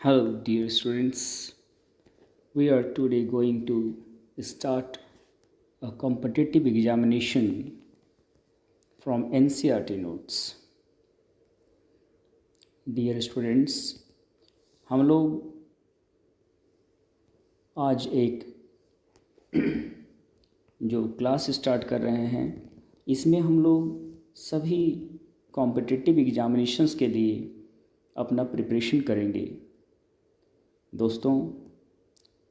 Hello, dear students. We are today going to start a competitive examination from NCERT notes. Dear students, हम लोग आज एक जो class start कर रहे हैं इसमें हम लोग सभी कॉम्पिटिटिव एग्जामिनेशंस के लिए अपना प्रिपरेशन करेंगे। दोस्तों,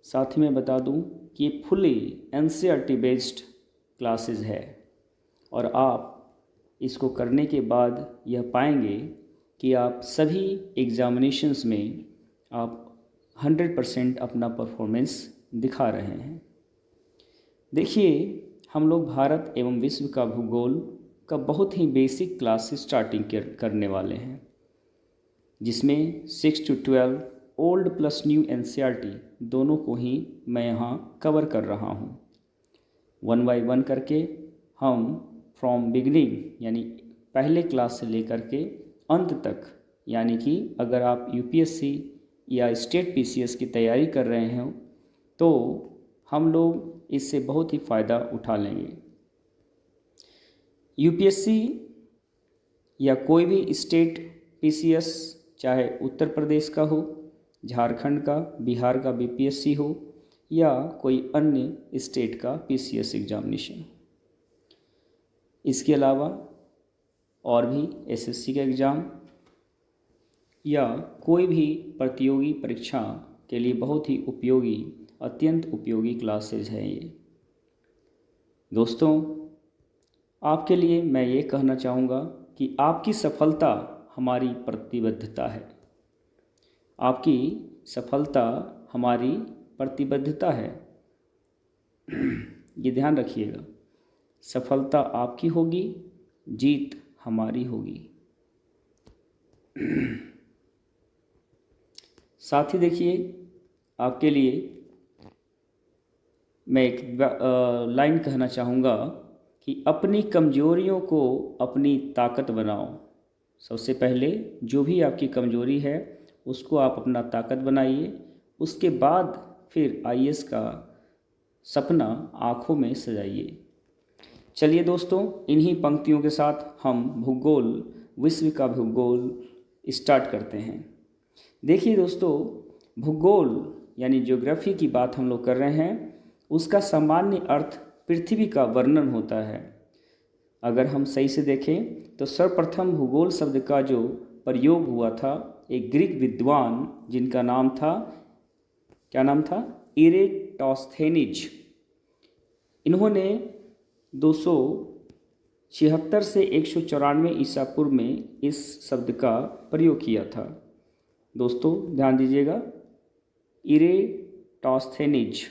साथ ही मैं बता दूं कि ये फुली एनसीईआरटी बेस्ड क्लासेस है और आप इसको करने के बाद यह पाएंगे कि आप सभी एग्ज़ामिनेशंस में आप 100% अपना परफॉर्मेंस दिखा रहे हैं। देखिए, हम लोग भारत एवं विश्व का भूगोल का बहुत ही बेसिक क्लास से स्टार्टिंग करने वाले हैं, जिसमें 6 to 12 old plus new NCERT दोनों को ही मैं यहाँ कवर कर रहा हूँ। 1 by 1 करके हम फ्रॉम बिगनिंग यानी पहले क्लास से लेकर के अंत तक, यानी कि अगर आप यूपीएससी या स्टेट पीसीएस की तैयारी कर रहे हो तो हम लोग इससे बहुत ही फ़ायदा उठा लेंगे। यूपीएससी या कोई भी स्टेट पीसीएस, चाहे उत्तर प्रदेश का हो, झारखंड का, बिहार का बीपीएससी हो या कोई अन्य स्टेट का पीसीएस एग्जामिनेशन, इसके अलावा और भी एसएससी का एग्ज़ाम या कोई भी प्रतियोगी परीक्षा के लिए बहुत ही उपयोगी, अत्यंत उपयोगी क्लासेज हैं ये। दोस्तों, आपके लिए मैं ये कहना चाहूँगा कि आपकी सफलता हमारी प्रतिबद्धता है। आपकी सफलता हमारी प्रतिबद्धता है। ये ध्यान रखिएगा, सफलता आपकी होगी, जीत हमारी होगी। साथ ही देखिए, आपके लिए मैं एक लाइन कहना चाहूँगा कि अपनी कमजोरियों को अपनी ताकत बनाओ। सबसे पहले जो भी आपकी कमजोरी है उसको आप अपना ताकत बनाइए, उसके बाद फिर आईएएस का सपना आँखों में सजाइए। चलिए दोस्तों, इन्हीं पंक्तियों के साथ हम भूगोल, विश्व का भूगोल स्टार्ट करते हैं। देखिए दोस्तों, भूगोल यानी ज्योग्राफी की बात हम लोग कर रहे हैं। उसका सामान्य अर्थ पृथ्वी का वर्णन होता है। अगर हम सही से देखें तो सर्वप्रथम भूगोल शब्द का जो प्रयोग हुआ था, एक ग्रीक विद्वान जिनका नाम था, क्या नाम था, इरेटोस्थेनिज, इन्होंने 276 से 194 ईसा पूर्व में इस शब्द का प्रयोग किया था। दोस्तों ध्यान दीजिएगा, इरेटोस्थेनिज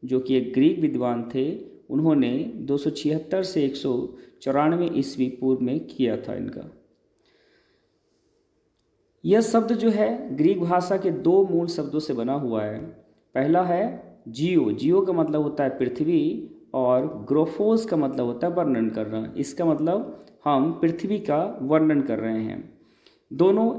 जो कि एक ग्रीक विद्वान थे, उन्होंने 276 से 194 ईस्वी पूर्व में किया था इनका। यह शब्द जो है ग्रीक भाषा के दो मूल शब्दों से बना हुआ है। पहला है जियो, जियो का मतलब होता है पृथ्वी, और ग्रोफोस का मतलब होता है वर्णन करना। इसका मतलब हम पृथ्वी का वर्णन कर रहे हैं। दोनों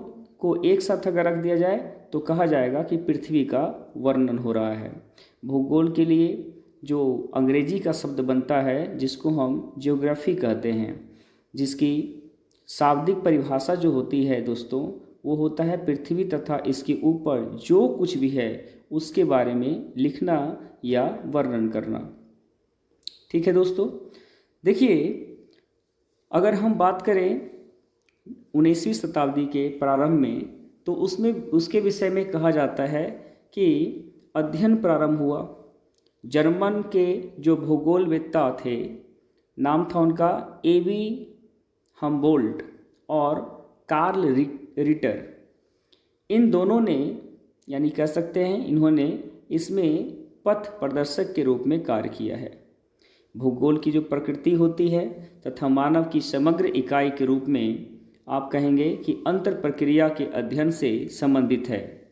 को एक साथ अगर रख दिया जाए तो कहा जाएगा कि पृथ्वी का वर्णन हो रहा है। भूगोल के लिए जो अंग्रेजी का शब्द बनता है, जिसको हम ज्योग्राफी कहते हैं, जिसकी शाब्दिक परिभाषा जो होती है दोस्तों, वो होता है पृथ्वी तथा इसके ऊपर जो कुछ भी है उसके बारे में लिखना या वर्णन करना। ठीक है दोस्तों, देखिए, अगर हम बात करें 19वीं शताब्दी के प्रारंभ में, तो उसमें उसके विषय में कहा जाता है कि अध्ययन प्रारंभ हुआ। जर्मन के जो भूगोलवेत्ता थे, नाम था उनका एवी हम्बोल्ट और कार्ल रिटर, इन दोनों ने, यानी कह सकते हैं इन्होंने इसमें पथ प्रदर्शक के रूप में कार्य किया है। भूगोल की जो प्रकृति होती है तथा मानव की समग्र इकाई के रूप में आप कहेंगे कि अंतर प्रक्रिया के अध्ययन से संबंधित है।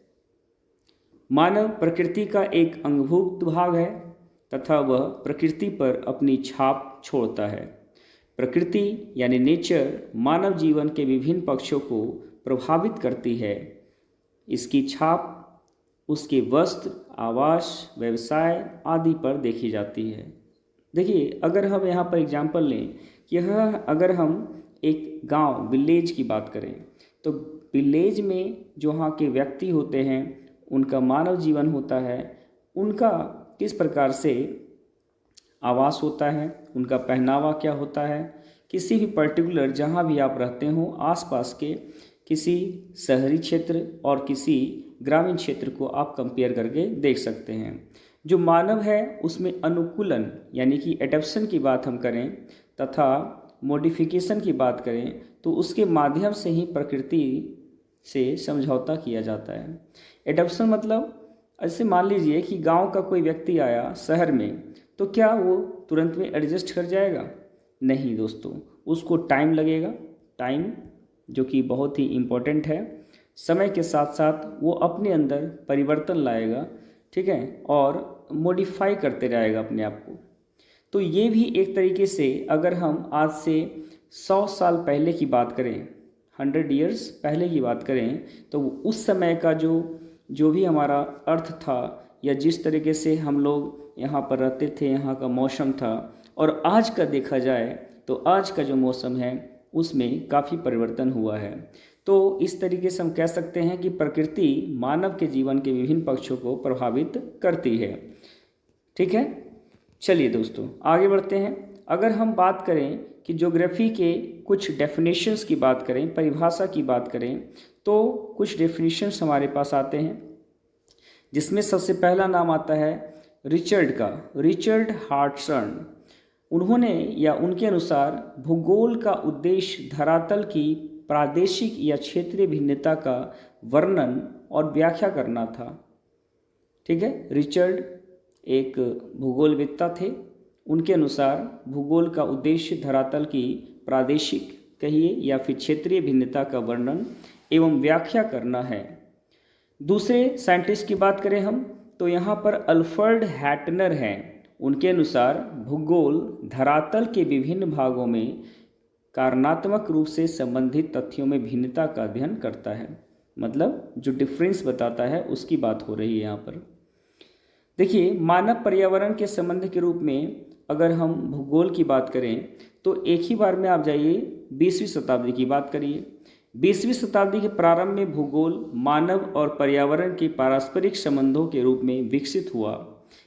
मानव प्रकृति का एक अंगभूत भाग है तथा वह प्रकृति पर अपनी छाप छोड़ता है। प्रकृति यानी नेचर मानव जीवन के विभिन्न पक्षों को प्रभावित करती है। इसकी छाप उसके वस्त्र, आवास, व्यवसाय आदि पर देखी जाती है। देखिए, अगर हम यहाँ पर एग्जाम्पल लें कि यह अगर हम एक गांव विलेज की बात करें, तो विलेज में जो वहाँ के व्यक्ति होते हैं, उनका मानव जीवन होता है, उनका किस प्रकार से आवास होता है, उनका पहनावा क्या होता है, किसी भी पर्टिकुलर जहाँ भी आप रहते हो आसपास के किसी शहरी क्षेत्र और किसी ग्रामीण क्षेत्र को आप कंपेयर करके देख सकते हैं। जो मानव है उसमें अनुकूलन यानी कि एडप्शन की बात हम करें तथा मॉडिफिकेशन की बात करें तो उसके माध्यम से ही प्रकृति से समझौता किया जाता है। एडप्शन मतलब ऐसे मान लीजिए कि गांव का कोई व्यक्ति आया शहर में, तो क्या वो तुरंत में एडजस्ट कर जाएगा? नहीं दोस्तों, उसको टाइम लगेगा। टाइम जो कि बहुत ही इम्पोर्टेंट है। समय के साथ साथ वो अपने अंदर परिवर्तन लाएगा, ठीक है, और मॉडिफाई करते रहेगा अपने आप को। तो ये भी एक तरीके से अगर हम आज से 100 साल पहले की बात करें, 100 ईयर्स पहले की बात करें, तो उस समय का जो भी हमारा अर्थ था या जिस तरीके से हम लोग यहाँ पर रहते थे, यहाँ का मौसम था, और आज का देखा जाए तो आज का जो मौसम है उसमें काफ़ी परिवर्तन हुआ है। तो इस तरीके से हम कह सकते हैं कि प्रकृति मानव के जीवन के विभिन्न पक्षों को प्रभावित करती है। ठीक है, चलिए दोस्तों आगे बढ़ते हैं। अगर हम बात करें कि ज्योग्राफी के कुछ डेफिनेशंस की बात करें, परिभाषा की बात करें, तो कुछ डेफिनेशंस हमारे पास आते हैं, जिसमें सबसे पहला नाम आता है रिचर्ड का, रिचर्ड हार्टसन। उन्होंने या उनके अनुसार भूगोल का उद्देश्य धरातल की प्रादेशिक या क्षेत्रीय भिन्नता का वर्णन और व्याख्या करना था। ठीक है, रिचर्ड एक भूगोलवेत्ता थे। उनके अनुसार भूगोल का उद्देश्य धरातल की प्रादेशिक कहिए या फिर क्षेत्रीय भिन्नता का वर्णन एवं व्याख्या करना है। दूसरे साइंटिस्ट की बात करें हम तो यहाँ पर अल्फ्रेड हैटनर हैं। उनके अनुसार भूगोल धरातल के विभिन्न भागों में कारणात्मक रूप से संबंधित तथ्यों में भिन्नता का अध्ययन करता है। मतलब जो डिफरेंस बताता है उसकी बात हो रही है यहाँ पर। देखिए, मानव पर्यावरण के संबंध के रूप में अगर हम भूगोल की बात करें तो एक ही बार में आप जाइए 20वीं शताब्दी की बात करिए। 20वीं शताब्दी के प्रारंभ में भूगोल मानव और पर्यावरण के पारस्परिक संबंधों के रूप में विकसित हुआ।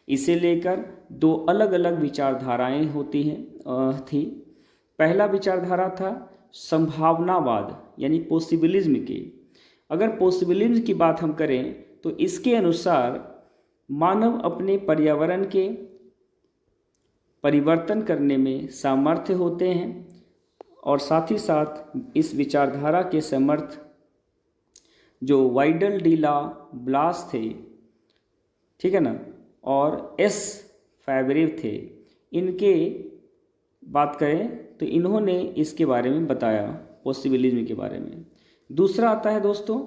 इसे लेकर दो अलग अलग विचारधाराएं होती हैं थी। पहला विचारधारा था संभावनावाद यानी पॉसिबिलिज्म की। अगर पॉसिबिलिज्म की बात हम करें तो इसके अनुसार मानव अपने पर्यावरण के परिवर्तन करने में सामर्थ्य होते हैं और साथ ही साथ इस विचारधारा के समर्थ जो वाइडल डी ला ब्लास थे, ठीक है ना, और एस फैबरेव थे, इनके बात करें तो इन्होंने इसके बारे में बताया, पॉसिबिलिज्म के बारे में। दूसरा आता है दोस्तों,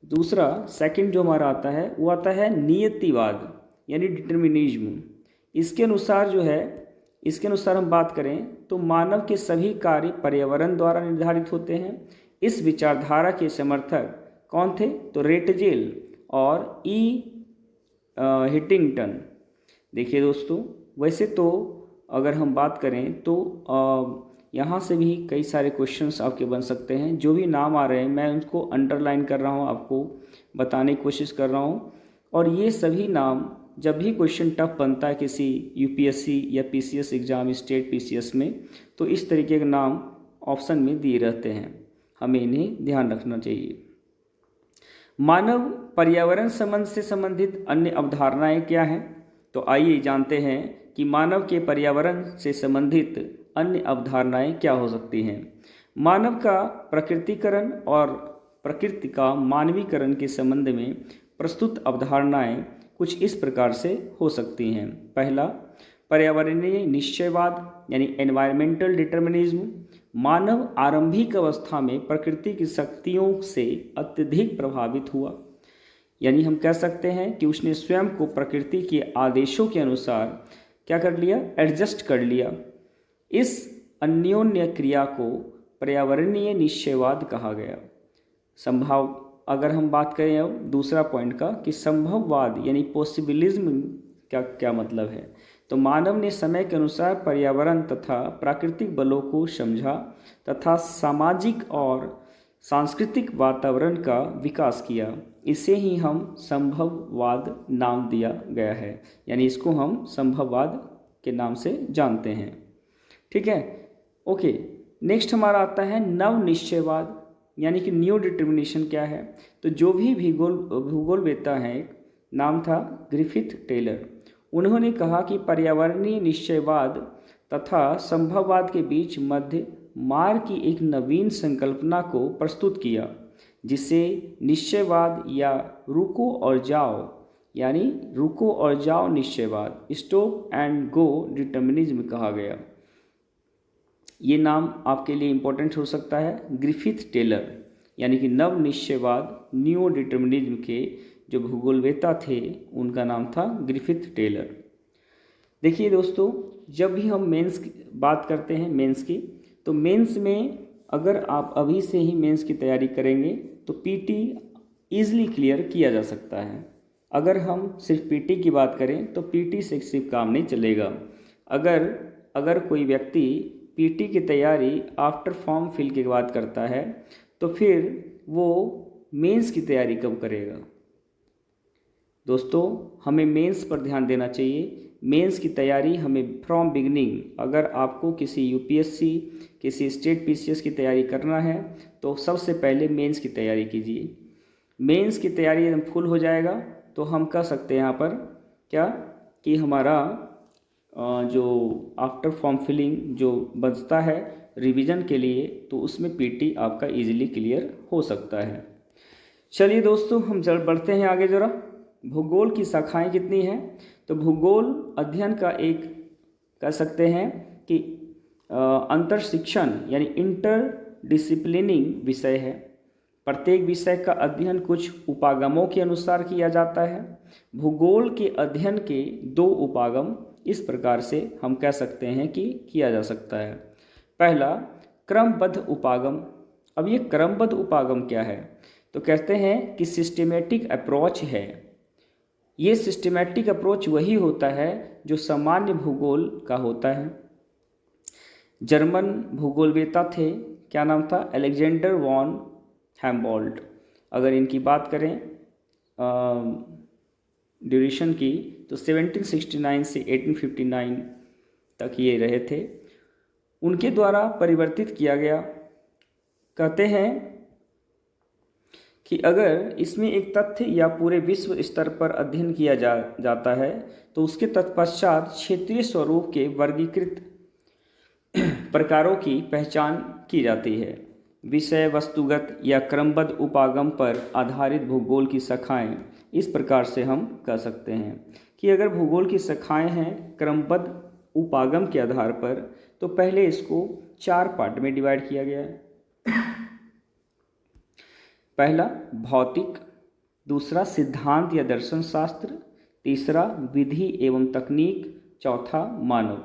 दूसरा सेकंड जो हमारा आता है वो आता है नियतिवाद यानी डिटर्मिनिज्म। इसके अनुसार जो है, इसके अनुसार हम बात करें तो मानव के सभी कार्य पर्यावरण द्वारा निर्धारित होते हैं। इस विचारधारा के समर्थक कौन थे? तो रेटजेल और हिटिंगटन। देखिए दोस्तों, वैसे तो अगर हम बात करें तो यहाँ से भी कई सारे क्वेश्चंस आपके बन सकते हैं। जो भी नाम आ रहे हैं मैं उनको अंडरलाइन कर रहा हूँ, आपको बताने की कोशिश कर रहा हूँ। और ये सभी नाम जब भी क्वेश्चन टफ बनता है किसी यूपीएससी या पीसीएस एग्ज़ाम, स्टेट पीसीएस में, तो इस तरीके के नाम ऑप्शन में दिए रहते हैं, हमें इन्हें ध्यान रखना चाहिए। मानव पर्यावरण संबंध से संबंधित अन्य अवधारणाएं क्या हैं? तो आइए जानते हैं कि मानव के पर्यावरण से संबंधित अन्य अवधारणाएं क्या हो सकती हैं। मानव का प्रकृतिकरण और प्रकृति का मानवीकरण के संबंध में प्रस्तुत अवधारणाएं कुछ इस प्रकार से हो सकती हैं। पहला, पर्यावरणीय निश्चयवाद यानी एनवायरमेंटल डिटर्मिनिज्म। मानव आरंभिक अवस्था में प्रकृति की शक्तियों से अत्यधिक प्रभावित हुआ, यानी हम कह सकते हैं कि उसने स्वयं को प्रकृति के आदेशों के अनुसार क्या कर लिया? एडजस्ट कर लिया। इस अन्योन्य क्रिया को पर्यावरणीय निश्चयवाद कहा गया। अगर हम बात करें अब दूसरा पॉइंट का कि संभववाद यानी पॉसिबिलिज्म क्या क्या मतलब है, तो मानव ने समय के अनुसार पर्यावरण तथा प्राकृतिक बलों को समझा तथा सामाजिक और सांस्कृतिक वातावरण का विकास किया। इसे ही हम संभववाद नाम दिया गया है, यानी इसको हम संभववाद के नाम से जानते हैं। ठीक है, ओके। नेक्स्ट हमारा आता है नव निश्चयवाद, यानी कि न्यू डिटर्मिनेशन क्या है। तो जो भी भूगोलवेत्ता है, नाम था ग्रिफिथ टेलर, उन्होंने कहा कि पर्यावरणीय निश्चयवाद तथा संभववाद के बीच मध्य मार्ग की एक नवीन संकल्पना को प्रस्तुत किया, जिसे निश्चयवाद या रुको और जाओ, यानी रुको और जाओ निश्चयवाद, स्टॉप एंड गो डिटर्मिनिज्म कहा गया। ये नाम आपके लिए इम्पोर्टेंट हो सकता है। ग्रिफिथ टेलर यानी कि नव निश्चयवाद, न्यू डिटर्मिनिज्म के जो भूगोलवेत्ता थे उनका नाम था ग्रिफिथ टेलर। देखिए दोस्तों, जब भी हम मेंस की बात करते हैं मेंस की, तो मेंस में अगर आप अभी से ही मेंस की तैयारी करेंगे तो पीटी ईजिली क्लियर किया जा सकता है। अगर हम सिर्फ पीटी की बात करें तो पीटी से सिर्फ काम नहीं चलेगा। अगर कोई व्यक्ति पीटी की तैयारी आफ्टर फॉर्म फिल के बाद करता है तो फिर वो मेंस की तैयारी कब करेगा। दोस्तों, हमें मेंस पर ध्यान देना चाहिए। मेंस की तैयारी हमें फ्रॉम बिगनिंग, अगर आपको किसी यूपीएससी, किसी स्टेट पीसीएस की तैयारी करना है तो सबसे पहले मेंस की तैयारी कीजिए। मेंस की तैयारी एकदम फुल हो जाएगा तो हम कह सकते हैं यहाँ पर क्या कि हमारा जो आफ्टर फॉर्म फिलिंग जो बचता है रिवीजन के लिए, तो उसमें पीटी आपका इजीली क्लियर हो सकता है। चलिए दोस्तों, हम जड़ बढ़ते हैं आगे ज़रा। भूगोल की शाखाएं कितनी हैं, तो भूगोल अध्ययन का एक कह सकते हैं कि अंतर शिक्षण यानी इंटर डिसिप्लिनिंग विषय है। प्रत्येक विषय का अध्ययन कुछ उपागमों के अनुसार किया जाता है। भूगोल के अध्ययन के दो उपागम इस प्रकार से हम कह सकते हैं कि किया जा सकता है। पहला, क्रमबद्ध उपागम। अब ये क्रमबद्ध उपागम क्या है, तो कहते हैं कि सिस्टेमेटिक अप्रोच है। ये सिस्टेमेटिक अप्रोच वही होता है जो सामान्य भूगोल का होता है। जर्मन भूगोलवेत्ता थे, क्या नाम था, अलेक्जेंडर वॉन हैम्बोल्ट। अगर इनकी बात करें ड्यूरेशन की, तो 1769 से 1859 तक ये रहे थे। उनके द्वारा परिवर्तित किया गया। कहते हैं कि अगर इसमें एक तथ्य या पूरे विश्व स्तर पर अध्ययन किया जाता है तो उसके तत्पश्चात क्षेत्रीय स्वरूप के वर्गीकृत प्रकारों की पहचान की जाती है। विषय वस्तुगत या क्रमबद्ध उपागम पर आधारित भूगोल की शाखाएं इस प्रकार से हम कह सकते हैं कि अगर भूगोल की शाखाएं हैं क्रमबद्ध उपागम के आधार पर, तो पहले इसको 4 पार्ट में डिवाइड किया गया है। पहला भौतिक, दूसरा सिद्धांत या दर्शन शास्त्र, तीसरा विधि एवं तकनीक, चौथा मानव।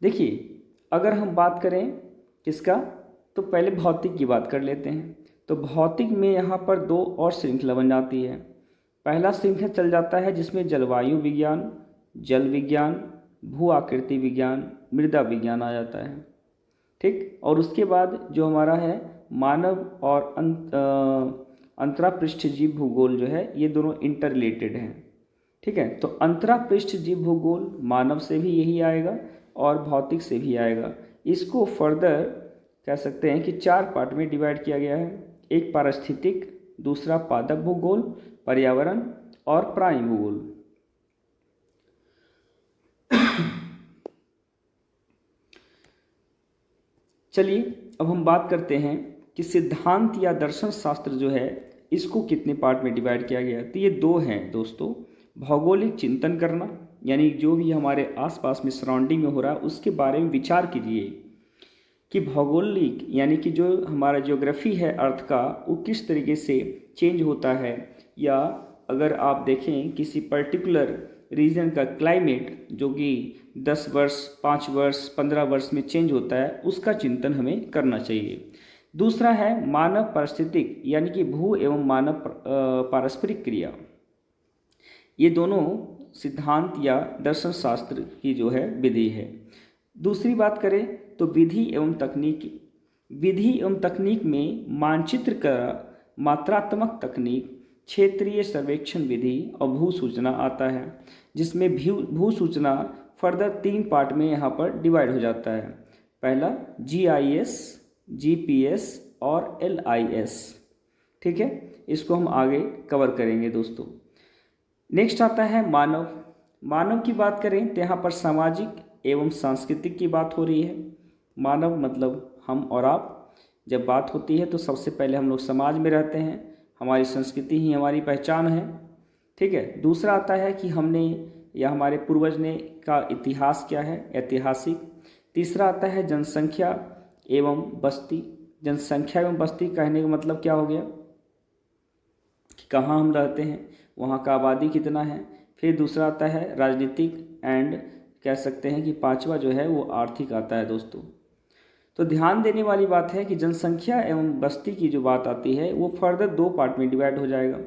देखिए, अगर हम बात करें किसका, तो पहले भौतिक की बात कर लेते हैं। तो भौतिक में यहाँ पर 2 और श्रृंखला बन जाती है। पहला श्रृंखला चल जाता है जिसमें जलवायु विज्ञान, जल विज्ञान, भू आकृति विज्ञान, मृदा विज्ञान आ जाता है। ठीक, और उसके बाद जो हमारा है मानव और अंतरापृष्ठ जीव भूगोल जो है, ये दोनों इंटर रिलेटेड हैं। ठीक है, तो अंतरापृष्ठ जीव भूगोल मानव से भी यही आएगा और भौतिक से भी आएगा। इसको फर्दर कह सकते हैं कि 4 पार्ट में डिवाइड किया गया है। एक पारिस्थितिक, दूसरा पादप भूगोल, पर्यावरण और प्राणी भूगोल। चलिए अब हम बात करते हैं कि सिद्धांत या दर्शन शास्त्र जो है इसको कितने पार्ट में डिवाइड किया गया है। तो ये 2 हैं दोस्तों। भौगोलिक चिंतन करना, यानी जो भी हमारे आसपास में सराउंडिंग में हो रहा है उसके बारे में विचार कीजिए कि भौगोलिक यानी कि जो हमारा ज्योग्राफी है अर्थ का, वो किस तरीके से चेंज होता है, या अगर आप देखें किसी पर्टिकुलर रीजन का क्लाइमेट जो कि 10 वर्ष, 5 वर्ष, 15 वर्ष में चेंज होता है, उसका चिंतन हमें करना चाहिए। दूसरा है मानव पारिस्थितिक यानी कि भू एवं मानव पारस्परिक क्रिया। ये दोनों सिद्धांत या दर्शन शास्त्र की जो है विधि है। दूसरी बात करें तो विधि एवं तकनीक। विधि एवं तकनीक में मानचित्र का मात्रात्मक तकनीक, क्षेत्रीय सर्वेक्षण विधि और भू सूचना आता है, जिसमें भू सूचना फर्दर 3 पार्ट में यहाँ पर डिवाइड हो जाता है। पहला GIS, GPS और LIS। ठीक है, इसको हम आगे कवर करेंगे दोस्तों। नेक्स्ट आता है मानव। मानव की बात करें तो यहाँ पर सामाजिक एवं सांस्कृतिक की बात हो रही है। मानव मतलब हम और आप। जब बात होती है तो सबसे पहले हम लोग समाज में रहते हैं, हमारी संस्कृति ही हमारी पहचान है। ठीक है, दूसरा आता है कि हमने या हमारे पूर्वज ने का इतिहास क्या है, ऐतिहासिक। तीसरा आता है जनसंख्या एवं बस्ती। जनसंख्या एवं बस्ती कहने का मतलब क्या हो गया कि कहाँ हम रहते हैं, वहाँ का आबादी कितना है। फिर दूसरा आता है राजनीतिक एंड कह सकते हैं कि पांचवा जो है वो आर्थिक आता है दोस्तों। तो ध्यान देने वाली बात है कि जनसंख्या एवं बस्ती की जो बात आती है वो फर्दर 2 पार्ट में डिवाइड हो जाएगा,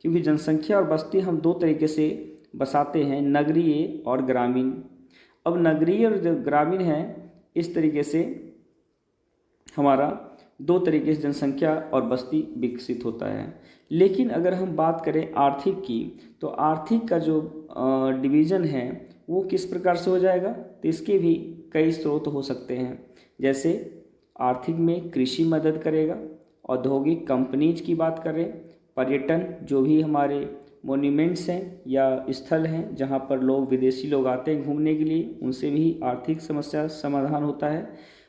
क्योंकि जनसंख्या और बस्ती हम 2 तरीके से बसाते हैं, नगरीय और ग्रामीण। अब नगरीय और जो ग्रामीण है इस तरीके से हमारा 2 तरीके से जनसंख्या और बस्ती विकसित होता है। लेकिन अगर हम बात करें आर्थिक की, तो आर्थिक का जो डिवीज़न है वो किस प्रकार से हो जाएगा, तो इसके भी कई स्रोत हो सकते हैं। जैसे आर्थिक में कृषि मदद करेगा, औद्योगिक कंपनीज की बात करें, पर्यटन जो भी हमारे मोन्यूमेंट्स हैं या स्थल हैं जहाँ पर लोग विदेशी लोग आते हैं घूमने के लिए, उनसे भी आर्थिक समस्या समाधान होता है।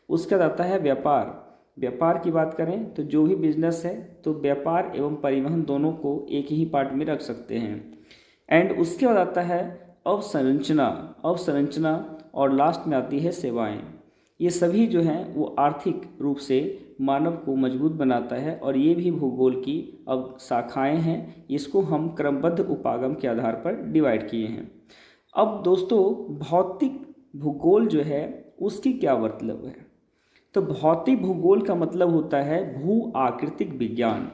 उसका आता है व्यापार। व्यापार की बात करें तो जो भी बिजनेस है तो व्यापार एवं परिवहन दोनों को एक ही पार्ट में रख सकते हैं। एंड उसके बाद आता है अवसंरचना। अवसंरचना और लास्ट में आती है सेवाएं। ये सभी जो हैं वो आर्थिक रूप से मानव को मजबूत बनाता है और ये भी भूगोल की अब शाखाएं हैं, इसको हम क्रमबद्ध उपागम के आधार पर डिवाइड किए हैं। अब दोस्तों भौतिक भूगोल जो है उसकी क्या मतलब है, तो भौतिक भूगोल का मतलब होता है भू आकृतिक विज्ञान।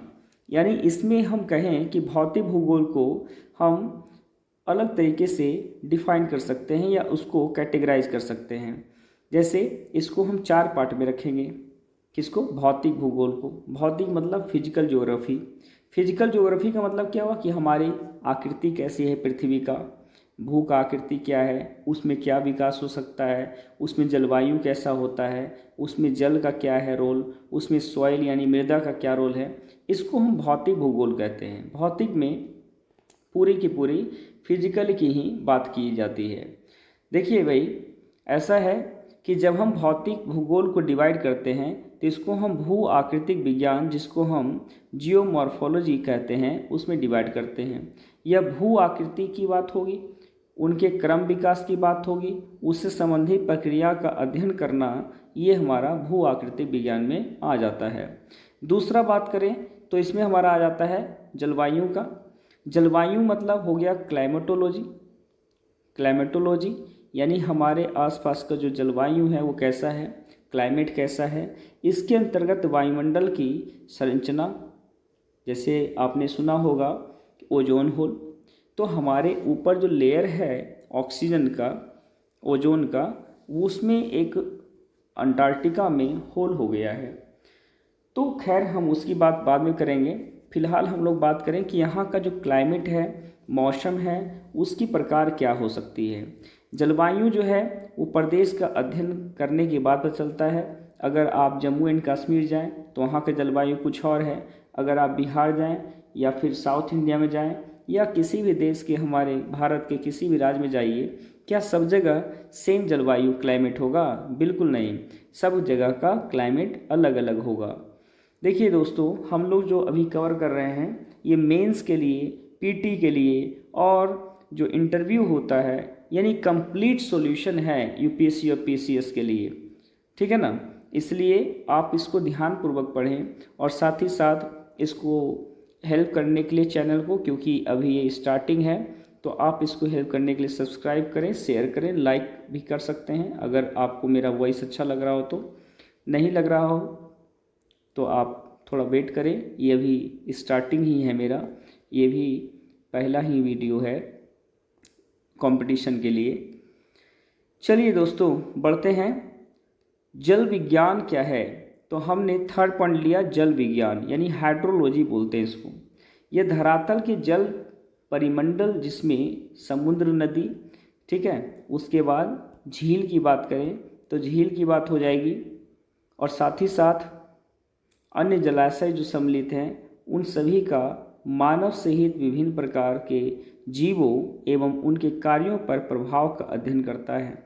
यानी इसमें हम कहें कि भौतिक भूगोल को हम अलग तरीके से डिफाइन कर सकते हैं या उसको कैटेगराइज कर सकते हैं। जैसे इसको हम 4 पार्ट में रखेंगे। किसको, भौतिक भूगोल को। भौतिक मतलब फिजिकल ज्योग्राफी। फिजिकल ज्योग्राफी का मतलब क्या हुआ कि हमारी आकृति कैसी है पृथ्वी का, भू का आकृति क्या है, उसमें क्या विकास हो सकता है, उसमें जलवायु कैसा होता है, उसमें जल का क्या है रोल, उसमें सॉइल यानी मृदा का क्या रोल है, इसको हम भौतिक भूगोल कहते हैं। भौतिक में पूरी की पूरी फिजिकल की ही बात की जाती है। देखिए भाई, ऐसा है कि जब हम भौतिक भूगोल को डिवाइड करते हैं तो इसको हम भू आकृतिक विज्ञान, जिसको हम जियोमॉर्फोलॉजी कहते हैं, उसमें डिवाइड करते हैं। यह भू आकृति की बात होगी, उनके क्रम विकास की बात होगी, उससे संबंधित प्रक्रिया का अध्ययन करना, ये हमारा भू आकृतिक विज्ञान में आ जाता है। दूसरा बात करें तो इसमें हमारा आ जाता है जलवायु का। जलवायु मतलब हो गया क्लाइमेटोलॉजी। क्लाइमेटोलॉजी यानी हमारे आसपास का जो जलवायु है वो कैसा है, क्लाइमेट कैसा है। इसके अंतर्गत वायुमंडल की संरचना, जैसे आपने सुना होगा ओजोन होल, तो हमारे ऊपर जो लेयर है ऑक्सीजन का, ओजोन का, उसमें एक अंटार्कटिका में होल हो गया है। तो खैर हम उसकी बात बाद में करेंगे। फिलहाल हम लोग बात करें कि यहाँ का जो क्लाइमेट है, मौसम है, उसकी प्रकार क्या हो सकती है। जलवायु जो है वो प्रदेश का अध्ययन करने के बाद पता चलता है। अगर आप जम्मू एंड कश्मीर जाएं तो वहाँ का जलवायु कुछ और है। अगर आप बिहार जाएं या फिर साउथ इंडिया में जाएं या किसी भी देश के, हमारे भारत के किसी भी राज्य में जाइए, क्या सब जगह सेम जलवायु क्लाइमेट होगा? बिल्कुल नहीं, सब जगह का क्लाइमेट अलग अलग होगा। देखिए दोस्तों, हम लोग जो अभी कवर कर रहे हैं ये मेंस के लिए, पीटी के लिए और जो इंटरव्यू होता है, यानी कंप्लीट सॉल्यूशन है यूपीएससी और पीसीएस के लिए। ठीक है ना, इसलिए आप इसको ध्यानपूर्वक पढ़ें और साथ ही साथ इसको हेल्प करने के लिए चैनल को, क्योंकि अभी ये स्टार्टिंग है, तो आप इसको हेल्प करने के लिए सब्सक्राइब करें, शेयर करें, लाइक भी कर सकते हैं अगर आपको मेरा वॉइस अच्छा लग रहा हो। तो नहीं लग रहा हो तो आप थोड़ा वेट करें, ये अभी स्टार्टिंग ही है मेरा, ये भी पहला ही वीडियो है कंपटीशन के लिए। चलिए दोस्तों बढ़ते हैं। जल विज्ञान क्या है? तो हमने थर्ड पॉइंट लिया जल विज्ञान, यानी हाइड्रोलॉजी बोलते हैं इसको। यह धरातल के जल परिमंडल जिसमें समुद्र, नदी, ठीक है, उसके बाद झील की बात करें तो झील की बात हो जाएगी, और साथ ही साथ अन्य जलाशय जो सम्मिलित हैं उन सभी का मानव सहित विभिन्न प्रकार के जीवों एवं उनके कार्यों पर प्रभाव का अध्ययन करता है।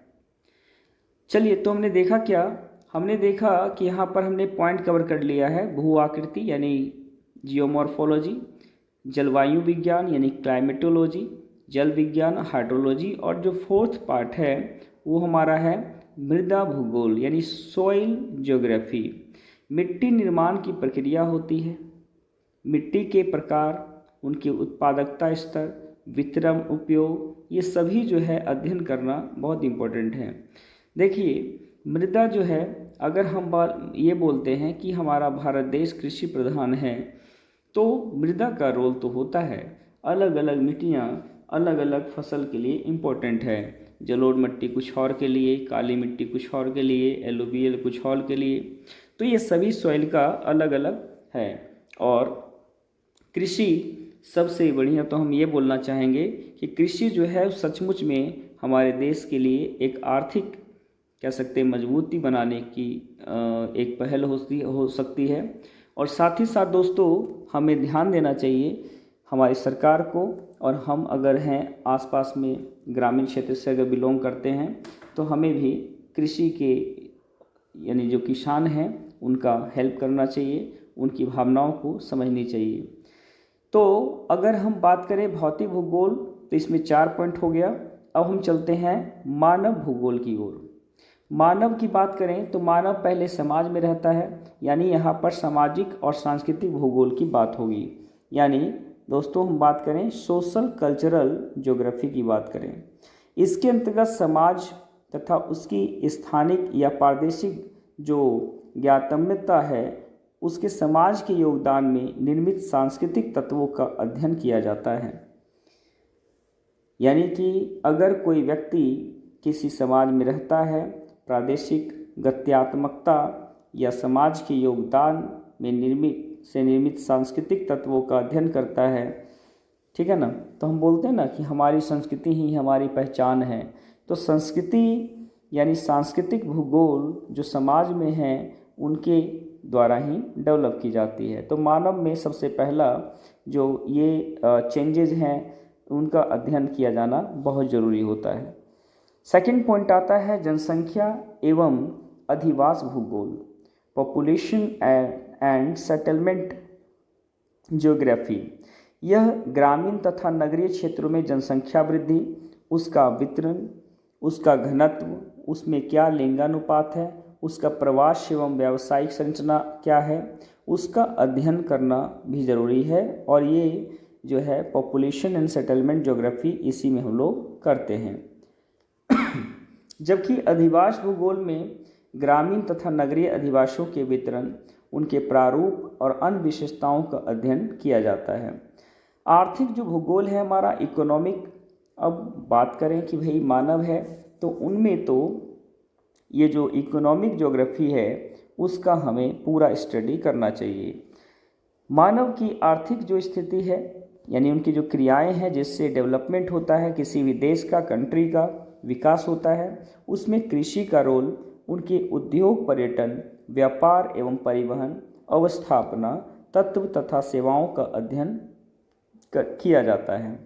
चलिए, तो हमने देखा क्या? हमने देखा कि यहाँ पर हमने पॉइंट कवर कर लिया है, भू आकृति यानी जियोमॉर्फोलॉजी, जलवायु विज्ञान यानी क्लाइमेटोलॉजी, जल विज्ञान हाइड्रोलॉजी, और जो फोर्थ पार्ट है वो हमारा है मृदा भूगोल यानी सॉइल ज्योग्राफी। मिट्टी निर्माण की प्रक्रिया होती है, मिट्टी के प्रकार, उनकी उत्पादकता स्तर, वितरण, उपयोग, ये सभी जो है अध्ययन करना बहुत इम्पोर्टेंट है। देखिए, मृदा जो है, अगर हम ये बोलते हैं कि हमारा भारत देश कृषि प्रधान है, तो मृदा का रोल तो होता है, अलग अलग मिट्टियाँ अलग अलग फसल के लिए इम्पोर्टेंट है। जलोढ़ मिट्टी कुछ और के लिए, काली मिट्टी कुछ और के लिए, एलुवियल कुछ और के लिए, तो ये सभी सॉइल का अलग अलग है। और कृषि सबसे बढ़िया तो हम ये बोलना चाहेंगे कि कृषि जो है सचमुच में हमारे देश के लिए एक आर्थिक, कह सकते हैं, मजबूती बनाने की एक पहल हो सकती है। और साथ ही साथ दोस्तों हमें ध्यान देना चाहिए हमारी सरकार को, और हम अगर हैं आसपास में ग्रामीण क्षेत्र से अगर बिलोंग करते हैं तो हमें भी कृषि के यानी जो किसान हैं उनका हेल्प करना चाहिए, उनकी भावनाओं को समझनी चाहिए। तो अगर हम बात करें भौतिक भूगोल तो इसमें 4 पॉइंट हो गया। अब हम चलते हैं मानव भूगोल की ओर। मानव की बात करें तो मानव पहले समाज में रहता है, यानी यहाँ पर सामाजिक और सांस्कृतिक भूगोल की बात होगी। यानी दोस्तों हम बात करें सोशल कल्चरल ज्योग्राफी की बात करें, इसके अंतर्गत समाज तथा उसकी स्थानिक या प्रादेशिक जो ज्ञातम्यता है उसके समाज के योगदान में निर्मित सांस्कृतिक तत्वों का अध्ययन किया जाता है। यानी कि अगर कोई व्यक्ति किसी समाज में रहता है, प्रादेशिक गत्यात्मकता या समाज के योगदान में निर्मित सांस्कृतिक तत्वों का अध्ययन करता है, ठीक है ना, तो हम बोलते हैं ना कि हमारी संस्कृति ही हमारी पहचान है। तो संस्कृति यानी सांस्कृतिक भूगोल जो समाज में है उनके द्वारा ही डेवलप की जाती है। तो मानव में सबसे पहला जो ये चेंजेज हैं उनका अध्ययन किया जाना बहुत ज़रूरी होता है। सेकंड पॉइंट आता है जनसंख्या एवं अधिवास भूगोल, पॉपुलेशन एंड सेटलमेंट ज्योग्राफी। यह ग्रामीण तथा नगरीय क्षेत्रों में जनसंख्या वृद्धि, उसका वितरण, उसका घनत्व, उसमें क्या लिंगानुपात है, उसका प्रवास एवं व्यावसायिक संरचना क्या है, उसका अध्ययन करना भी ज़रूरी है। और ये जो है पॉपुलेशन एंड सेटलमेंट ज्योग्राफी इसी में हम लोग करते हैं। जबकि अधिवास भूगोल में ग्रामीण तथा नगरीय अधिवासों के वितरण, उनके प्रारूप और अन्य विशेषताओं का अध्ययन किया जाता है। आर्थिक जो भूगोल है हमारा इकोनॉमिक, अब बात करें कि भाई मानव है तो उनमें तो ये जो इकोनॉमिक ज्योग्राफी है उसका हमें पूरा स्टडी करना चाहिए। मानव की आर्थिक जो स्थिति है यानी उनकी जो क्रियाएं हैं जिससे डेवलपमेंट होता है, किसी भी देश का, कंट्री का विकास होता है, उसमें कृषि का रोल, उनके उद्योग, पर्यटन, व्यापार एवं परिवहन, अवस्थापना, तत्व तथा सेवाओं का अध्ययन किया जाता है।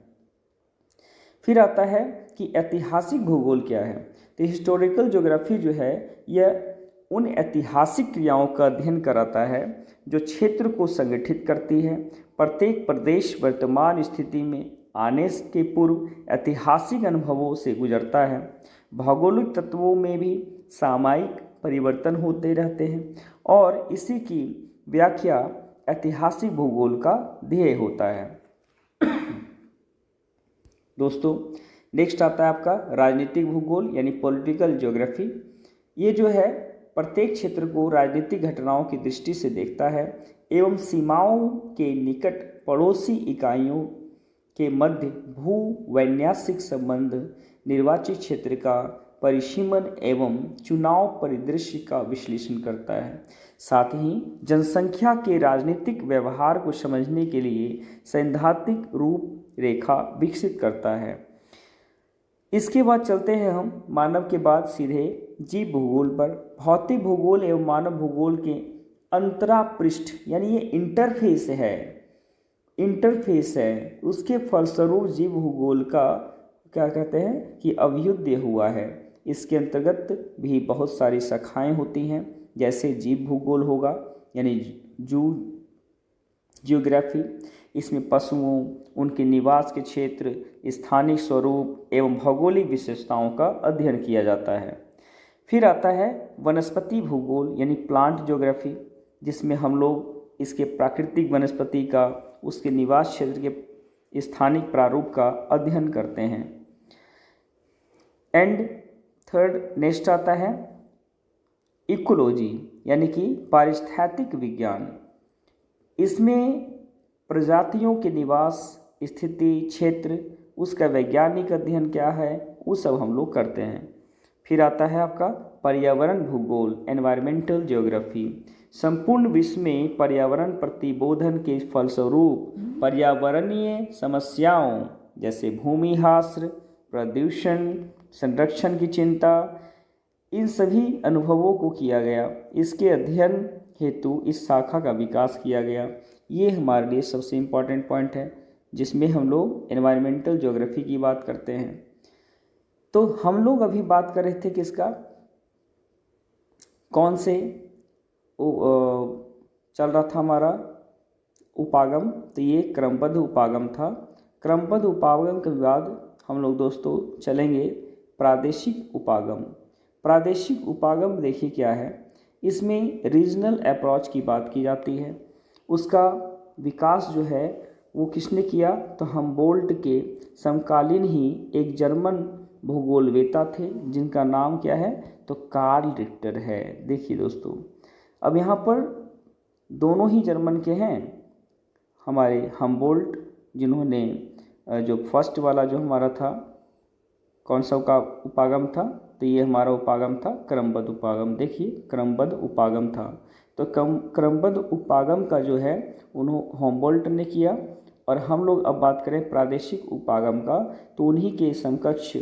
फिर आता है कि ऐतिहासिक भूगोल क्या है। तो हिस्टोरिकल ज्योग्राफी जो है यह उन ऐतिहासिक क्रियाओं का अध्ययन कराता है जो क्षेत्र को संगठित करती है। प्रत्येक प्रदेश वर्तमान स्थिति में आने के पूर्व ऐतिहासिक अनुभवों से गुजरता है। भौगोलिक तत्वों में भी सामयिक परिवर्तन होते रहते हैं और इसी की व्याख्या ऐतिहासिक भूगोल का ध्येय होता है। दोस्तों नेक्स्ट आता है आपका राजनीतिक भूगोल यानी पॉलिटिकल ज्योग्राफी। ये जो है प्रत्येक क्षेत्र को राजनीतिक घटनाओं की दृष्टि से देखता है एवं सीमाओं के निकट पड़ोसी इकाइयों के मध्य भूवैन्यासिक संबंध, निर्वाचित क्षेत्र का परिसीमन एवं चुनाव परिदृश्य का विश्लेषण करता है। साथ ही जनसंख्या के राजनीतिक व्यवहार को समझने के लिए सैद्धांतिक रूपरेखा विकसित करता है। इसके बाद चलते हैं हम मानव के बाद सीधे जीव भूगोल पर। भौतिक भूगोल एवं मानव भूगोल के अंतरापृष्ठ यानी ये इंटरफेस है, उसके फलस्वरूप जीव भूगोल का क्या कहते हैं कि अभ्युदय हुआ है। इसके अंतर्गत भी बहुत सारी शाखाएं होती हैं, जैसे जीव भूगोल होगा यानी जियोग्राफी। इसमें पशुओं, उनके निवास के क्षेत्र, स्थानिक स्वरूप एवं भौगोलिक विशेषताओं का अध्ययन किया जाता है। फिर आता है वनस्पति भूगोल यानी प्लांट ज्योग्राफी, जिसमें हम लोग इसके प्राकृतिक वनस्पति का, उसके निवास क्षेत्र के स्थानिक प्रारूप का अध्ययन करते हैं। एंड थर्ड नेक्स्ट आता है इकोलॉजी यानी कि पारिस्थितिक विज्ञान। इसमें प्रजातियों के निवास स्थिति क्षेत्र, उसका वैज्ञानिक अध्ययन क्या है, वो सब हम लोग करते हैं। फिर आता है आपका पर्यावरण भूगोल एनवायरमेंटल ज्योग्राफी। संपूर्ण विश्व में पर्यावरण प्रतिबोधन के फलस्वरूप पर्यावरणीय समस्याओं जैसे भूमिह्रास, प्रदूषण, संरक्षण की चिंता, इन सभी अनुभवों को किया गया। इसके अध्ययन हेतु इस शाखा का विकास किया गया। ये हमारे लिए सबसे इम्पॉर्टेंट पॉइंट है, जिसमें हम लोग एनवायरमेंटल ज्योग्राफी की बात करते हैं। तो हम लोग अभी बात कर रहे थे किसका, कौन से चल रहा था हमारा उपागम, तो ये क्रमबद्ध उपागम था। क्रमबद्ध उपागम के बाद हम लोग दोस्तों चलेंगे प्रादेशिक उपागम। प्रादेशिक उपागम देखिए क्या है, इसमें रीजनल अप्रोच की बात की जाती है। उसका विकास जो है वो किसने किया, तो हमबोल्ट के समकालीन ही एक जर्मन भूगोलवेता थे, जिनका नाम क्या है, तो कार्ल रिक्टर है। देखिए दोस्तों, अब यहाँ पर दोनों ही जर्मन के हैं। हमारे हमबोल्ट जिन्होंने जो फर्स्ट वाला जो हमारा था, कौन सा का उपागम था, तो ये हमारा उपागम था क्रमबद्ध उपागम। देखिए क्रमबद्ध उपागम था, तो क्रमबद्ध उपागम का जो है हमबोल्ट ने किया। और हम लोग अब बात करें प्रादेशिक उपागम का, तो उन्हीं के समकक्ष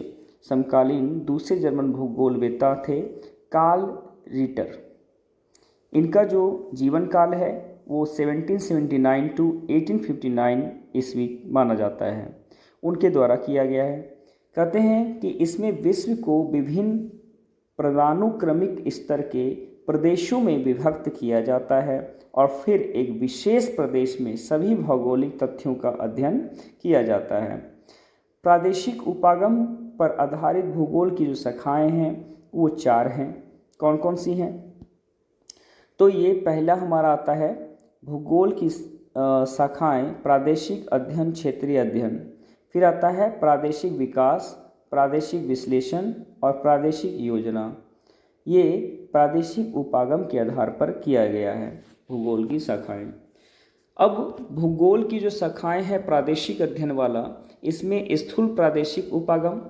समकालीन दूसरे जर्मन भूगोलवेता थे कार्ल रिटर। इनका जो जीवन काल है वो 1779 टू 1859 ईस्वी माना जाता है, उनके द्वारा किया गया है। कहते हैं कि इसमें विश्व को विभिन्न पदानुक्रमिक स्तर के प्रदेशों में विभक्त किया जाता है और फिर एक विशेष प्रदेश में सभी भौगोलिक तथ्यों का अध्ययन किया जाता है। प्रादेशिक उपागम पर आधारित भूगोल की जो शाखाएं हैं वो 4 हैं। कौन कौन सी हैं, तो ये पहला हमारा आता है भूगोल की शाखाएं प्रादेशिक अध्ययन, क्षेत्रीय अध्ययन। फिर आता है प्रादेशिक विकास, प्रादेशिक विश्लेषण और प्रादेशिक योजना। ये प्रादेशिक उपागम के आधार पर किया गया है भूगोल की शाखाएं। अब भूगोल की जो शाखाएं हैं प्रादेशिक अध्ययन वाला, इसमें स्थूल प्रादेशिक उपागम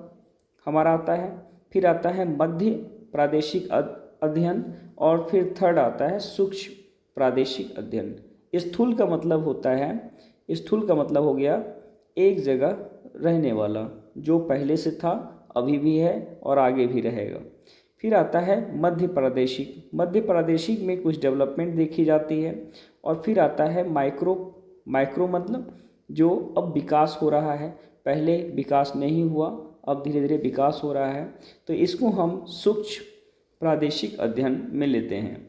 हमारा आता है, फिर आता है मध्य प्रादेशिक अध्ययन और फिर थर्ड आता है सूक्ष्म प्रादेशिक अध्ययन। स्थूल का मतलब होता है, स्थूल का मतलब हो गया एक जगह रहने वाला, जो पहले से था, अभी भी है और आगे भी रहेगा। फिर आता है मध्य प्रादेशिक। मध्य प्रादेशिक में कुछ डेवलपमेंट देखी जाती है। और फिर आता है माइक्रो मतलब जो अब विकास हो रहा है, पहले विकास नहीं हुआ, अब धीरे धीरे विकास हो रहा है, तो इसको हम सूक्ष्म प्रादेशिक अध्ययन में लेते हैं।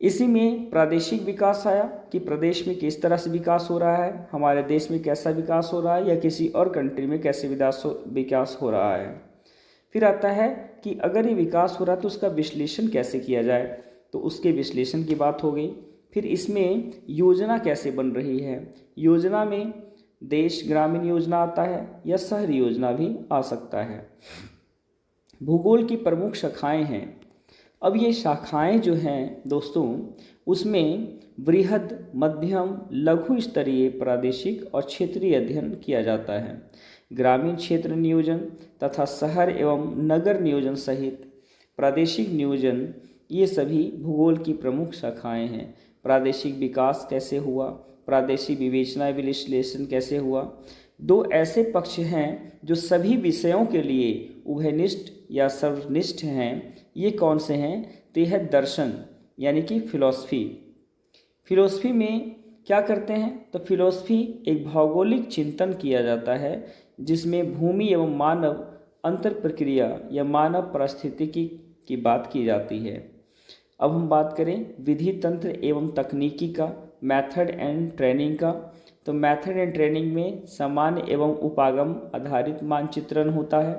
इसी में प्रादेशिक विकास आया कि प्रदेश में किस तरह से विकास हो रहा है, हमारे देश में कैसा विकास हो रहा है, या किसी और कंट्री में कैसे विकास हो रहा है। फिर आता है कि अगर ये विकास हो रहा है तो उसका विश्लेषण कैसे किया जाए, तो उसके विश्लेषण की बात हो गई। फिर इसमें योजना कैसे बन रही है, योजना में देश ग्रामीण योजना आता है या शहरी योजना भी आ सकता है। भूगोल की प्रमुख शाखाएं हैं, अब ये शाखाएं जो हैं दोस्तों, उसमें वृहद, मध्यम, लघु स्तरीय प्रादेशिक और क्षेत्रीय अध्ययन किया जाता है। ग्रामीण क्षेत्र नियोजन तथा शहर एवं नगर नियोजन सहित प्रादेशिक नियोजन, ये सभी भूगोल की प्रमुख शाखाएं हैं। प्रादेशिक विकास कैसे हुआ, प्रादेशिक विवेचना विश्लेषण कैसे हुआ, दो ऐसे पक्ष हैं जो सभी विषयों के लिए उभयनिष्ठ या सर्वनिष्ठ हैं। ये कौन से हैं? तो यह है दर्शन यानी कि फिलॉसफी। फिलॉसफी में क्या करते हैं? तो फिलॉसफी एक भौगोलिक चिंतन किया जाता है जिसमें भूमि एवं मानव अंतर प्रक्रिया या मानव पारिस्थितिकी की बात की जाती है। अब हम बात करें विधि तंत्र एवं तकनीकी का, मेथड एंड ट्रेनिंग का। तो मेथड एंड ट्रेनिंग में सामान्य एवं उपागम आधारित मानचित्रण होता है।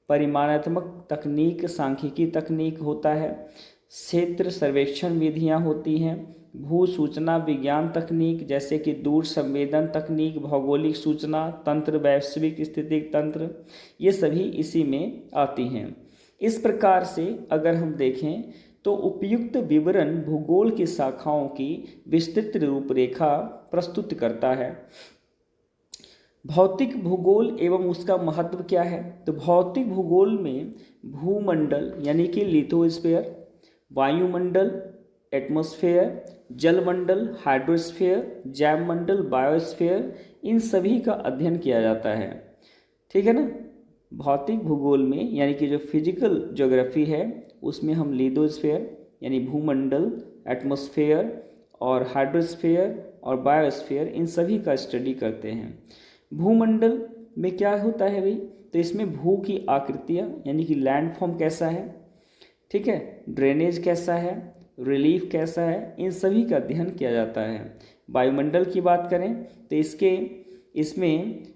परिमाणात्मक तकनीक सांख्यिकी तकनीक होता है। क्षेत्र सर्वेक्षण विधियां होती हैं। भू सूचना विज्ञान तकनीक जैसे कि दूर संवेदन तकनीक, भौगोलिक सूचना तंत्र, वैश्विक स्थिति तंत्र, ये सभी इसी में आती हैं। इस प्रकार से अगर हम देखें तो उपयुक्त विवरण भूगोल की शाखाओं की विस्तृत रूपरेखा प्रस्तुत करता है। भौतिक भूगोल एवं उसका महत्व क्या है? तो भौतिक भूगोल में भूमंडल यानी कि लिथोस्फीयर, वायुमंडल एटमॉस्फेयर, जलमंडल हाइड्रोस्फीयर, जैवमंडल बायोस्फीयर, इन सभी का अध्ययन किया जाता है। ठीक है ना। भौतिक भूगोल में यानी कि जो फिजिकल ज्योग्राफी है उसमें हम लिथोस्फीयर यानी भूमंडल, एटमॉस्फेयर और हाइड्रोस्फीयर और बायोस्फीयर, इन सभी का स्टडी करते हैं। भूमंडल में क्या होता है भाई? तो इसमें भू की आकृतियाँ यानी कि लैंडफॉर्म कैसा है, ठीक है, ड्रेनेज कैसा है, रिलीफ कैसा है, इन सभी का अध्ययन किया जाता है। वायुमंडल की बात करें तो इसमें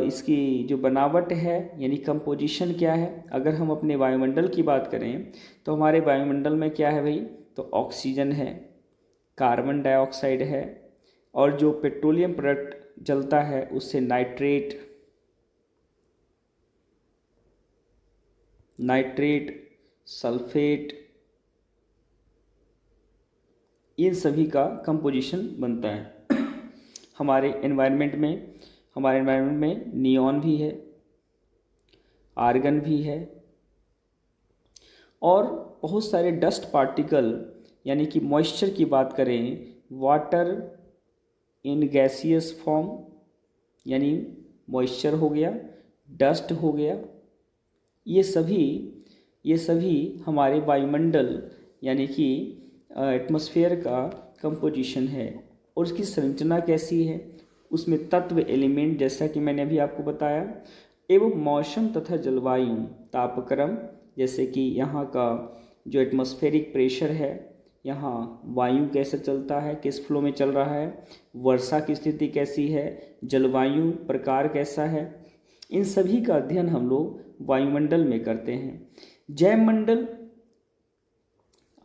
इसकी जो बनावट है यानी कंपोजिशन क्या है। अगर हम अपने वायुमंडल की बात करें तो हमारे वायुमंडल में क्या है भाई? तो ऑक्सीजन है, कार्बन डाइऑक्साइड है, और जो पेट्रोलियम प्रोडक्ट जलता है उससे नाइट्रेट, सल्फेट, इन सभी का कंपोजिशन बनता है। हमारे एनवायरनमेंट में नियॉन भी है, आर्गन भी है, और बहुत सारे डस्ट पार्टिकल यानी कि मॉइस्चर की बात करें, वाटर इन गैसियस फॉर्म यानी मॉइस्चर हो गया, डस्ट हो गया, ये सभी हमारे वायुमंडल यानी कि एटमॉस्फेयर का कंपोजिशन है। और उसकी संरचना कैसी है, उसमें तत्व एलिमेंट जैसा कि मैंने अभी आपको बताया, एवं मौसम तथा जलवायु तापक्रम, जैसे कि यहाँ का जो एटमॉस्फेरिक प्रेशर है, यहाँ वायु कैसे चलता है, किस फ्लो में चल रहा है, वर्षा की स्थिति कैसी है, जलवायु प्रकार कैसा है, इन सभी का अध्ययन हम लोग वायुमंडल में करते हैं। जैवमंडल,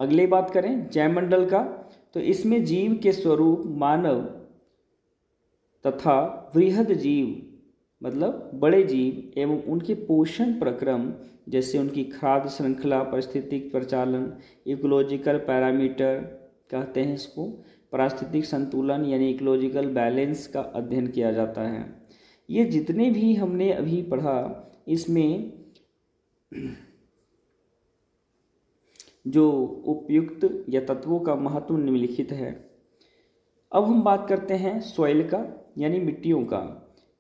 अगली बात करें जैवमंडल का, तो इसमें जीव के स्वरूप, मानव तथा वृहद जीव मतलब बड़े जीव एवं उनके पोषण प्रक्रम, जैसे उनकी खाद्य श्रृंखला, पारिस्थितिक प्रचालन, इकोलॉजिकल पैरामीटर कहते हैं इसको, पारिस्थितिक संतुलन यानी इकोलॉजिकल बैलेंस का अध्ययन किया जाता है। ये जितने भी हमने अभी पढ़ा इसमें जो उपयुक्त या तत्वों का महत्व निम्नलिखित है। अब हम बात करते हैं सॉइल का यानी मिट्टियों का।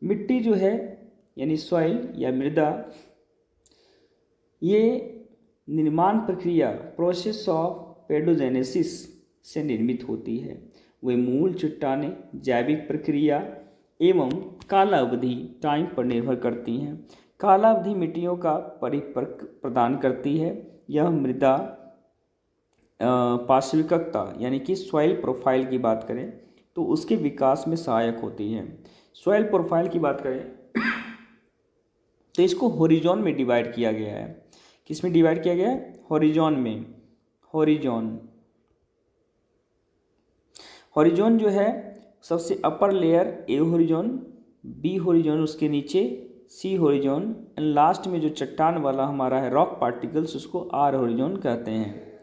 मिट्टी जो है यानी सॉइल या मृदा, ये निर्माण प्रक्रिया प्रोसेस ऑफ पेडोजेनेसिस से निर्मित होती है। वे मूल चट्टानें जैविक प्रक्रिया एवं कालावधि टाइम पर निर्भर करती हैं। कालावधि मिट्टियों का परिपर्क प्रदान करती है। यह मृदा पार्श्विकता यानी कि सॉइल प्रोफाइल की बात करें तो उसके विकास में सहायक होती है। सॉइल प्रोफाइल की बात करें तो इसको हॉरिजॉन में डिवाइड किया गया है। किस में डिवाइड किया गया है? हॉरिजॉन में। हॉरिजॉन जो है सबसे upper layer A horizon, B horizon उसके नीचे, सी होरिजोन, एंड लास्ट में जो चट्टान वाला हमारा है रॉक पार्टिकल्स, उसको आर होरिजोन कहते हैं।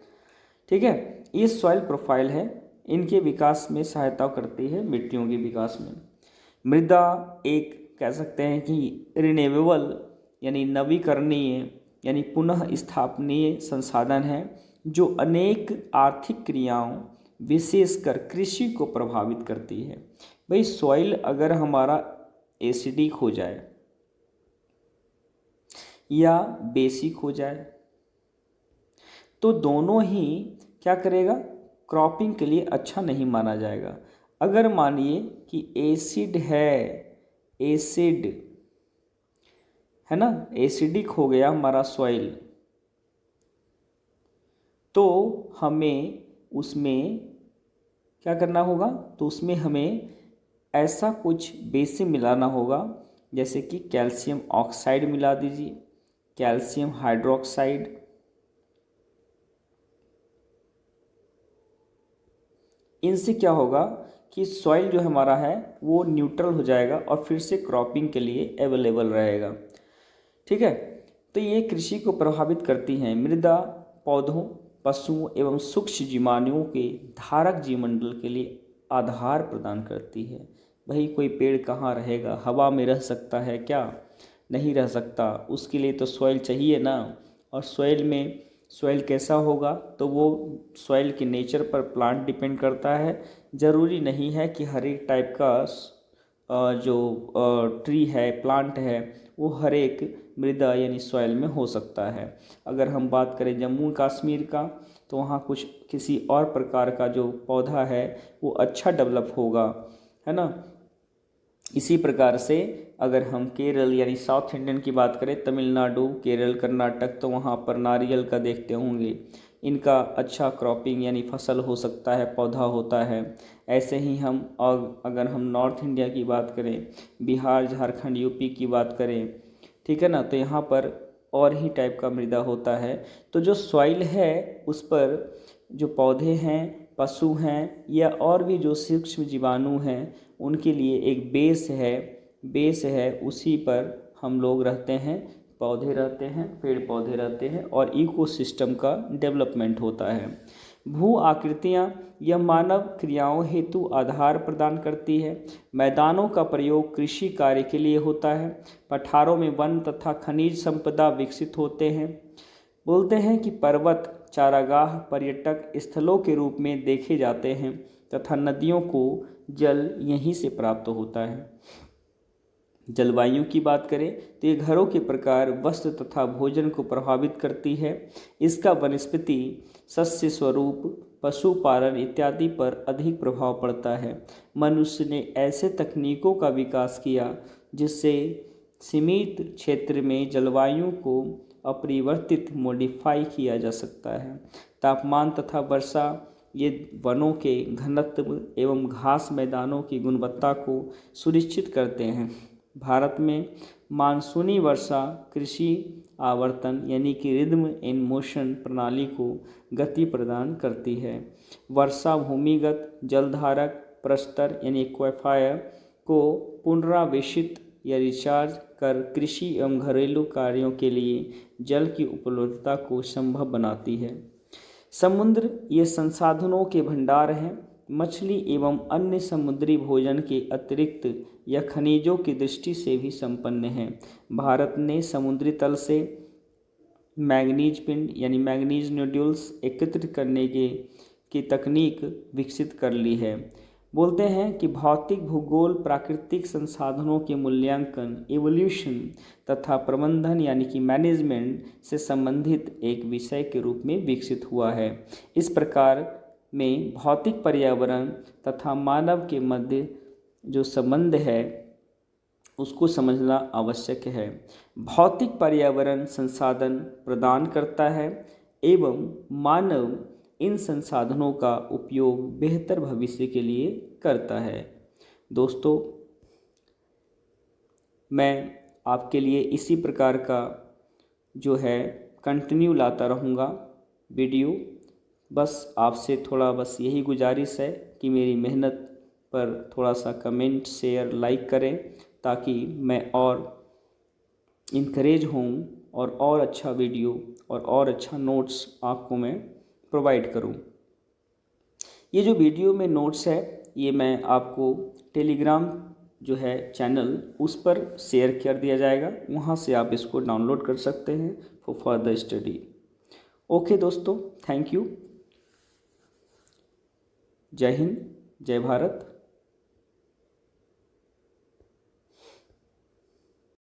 ठीक है, ये सॉइल प्रोफाइल है, इनके विकास में सहायता करती है, मिट्टियों के विकास में। मृदा एक कह सकते हैं कि रिन्यूएबल यानी नवीकरणीय यानी पुनः स्थापनीय संसाधन है, जो अनेक आर्थिक क्रियाओं विशेषकर कृषि को प्रभावित करती है। भाई सॉइल अगर हमारा एसिडिक हो जाए या बेसिक हो जाए तो दोनों ही क्या करेगा, क्रॉपिंग के लिए अच्छा नहीं माना जाएगा। अगर मानिए कि एसिड है ना, एसिडिक हो गया हमारा सॉइल, तो हमें उसमें क्या करना होगा, तो उसमें हमें ऐसा कुछ बेसिक मिलाना होगा, जैसे कि कैल्शियम ऑक्साइड मिला दीजिए, कैल्शियम हाइड्रोक्साइड। इनसे क्या होगा कि सॉइल जो हमारा है वो न्यूट्रल हो जाएगा और फिर से क्रॉपिंग के लिए अवेलेबल रहेगा। ठीक है, तो ये कृषि को प्रभावित करती हैं। मृदा पौधों, पशुओं एवं सूक्ष्म जीवाणुओं के धारक जीवमंडल के लिए आधार प्रदान करती है। भाई कोई पेड़ कहाँ रहेगा, हवा में रह सकता है क्या, नहीं रह सकता, उसके लिए तो सॉइल चाहिए ना। और सॉइल कैसा होगा, तो वो सॉइल के नेचर पर प्लांट डिपेंड करता है। ज़रूरी नहीं है कि हर एक टाइप का जो ट्री है, प्लांट है, वो हर एक मृदा यानी सॉइल में हो सकता है। अगर हम बात करें जम्मू कश्मीर का, तो वहाँ कुछ किसी और प्रकार का जो पौधा है वो अच्छा डेवलप होगा, है ना। इसी प्रकार से अगर हम केरल यानी साउथ इंडियन की बात करें, तमिलनाडु, केरल, कर्नाटक, तो वहाँ पर नारियल का देखते होंगे, इनका अच्छा क्रॉपिंग यानी फसल हो सकता है, पौधा होता है। ऐसे ही हम और अगर हम नॉर्थ इंडिया की बात करें, बिहार, झारखंड, यूपी की बात करें, ठीक है ना, तो यहाँ पर और ही टाइप का मृदा होता है। तो जो सॉइल है उस पर जो पौधे हैं, पशु हैं या और भी जो सूक्ष्म जीवाणु हैं, उनके लिए एक बेस है, उसी पर हम लोग रहते हैं, पौधे रहते हैं, पेड़ पौधे रहते हैं और इकोसिस्टम का डेवलपमेंट होता है। भू आकृतियाँ यह मानव क्रियाओं हेतु आधार प्रदान करती है। मैदानों का प्रयोग कृषि कार्य के लिए होता है। पठारों में वन तथा खनिज संपदा विकसित होते हैं। बोलते हैं कि पर्वत चारागाह पर्यटक स्थलों के रूप में देखे जाते हैं तथा नदियों को जल यहीं से प्राप्त होता है। जलवायु की बात करें तो ये घरों के प्रकार, वस्त्र तथा भोजन को प्रभावित करती है। इसका वनस्पति, सस्य स्वरूप, पशुपालन इत्यादि पर अधिक प्रभाव पड़ता है। मनुष्य ने ऐसे तकनीकों का विकास किया जिससे सीमित क्षेत्र में जलवायु को अपरिवर्तित मॉडिफाई किया जा सकता है। तापमान तथा वर्षा ये वनों के घनत्व एवं घास मैदानों की गुणवत्ता को सुनिश्चित करते हैं। भारत में मानसूनी वर्षा कृषि आवर्तन यानी कि रिदम इन मोशन प्रणाली को गति प्रदान करती है। वर्षा भूमिगत जलधारक प्रस्तर यानी एक्वाफायर को पुनरावेशित या रिचार्ज कर कृषि एवं घरेलू कार्यों के लिए जल की उपलब्धता को संभव बनाती है। समुद्र ये संसाधनों के भंडार हैं। मछली एवं अन्य समुद्री भोजन के अतिरिक्त यह खनिजों की दृष्टि से भी संपन्न है। भारत ने समुद्री तल से मैंगनीज पिंड यानी मैंगनीज नोड्यूल्स एकत्रित करने की तकनीक विकसित कर ली है। बोलते हैं कि भौतिक भूगोल प्राकृतिक संसाधनों के मूल्यांकन, इवोल्यूशन तथा प्रबंधन यानी कि मैनेजमेंट से संबंधित एक विषय के रूप में विकसित हुआ है। इस प्रकार में भौतिक पर्यावरण तथा मानव के मध्य जो संबंध है उसको समझना आवश्यक है। भौतिक पर्यावरण संसाधन प्रदान करता है एवं मानव इन संसाधनों का उपयोग बेहतर भविष्य के लिए करता है। दोस्तों, मैं आपके लिए इसी प्रकार का जो है कंटिन्यू लाता रहूँगा वीडियो। बस आपसे थोड़ा बस यही गुजारिश है कि मेरी मेहनत पर थोड़ा सा कमेंट, शेयर, लाइक करें ताकि मैं और इनकरेज होऊं और अच्छा वीडियो और अच्छा नोट्स आपको मैं प्रोवाइड करूं। ये जो वीडियो में नोट्स है ये मैं आपको टेलीग्राम जो है चैनल उस पर शेयर कर दिया जाएगा, वहाँ से आप इसको डाउनलोड कर सकते हैं फॉर फर्दर स्टडी। ओके दोस्तों, थैंक यू। जय हिंद, जय भारत।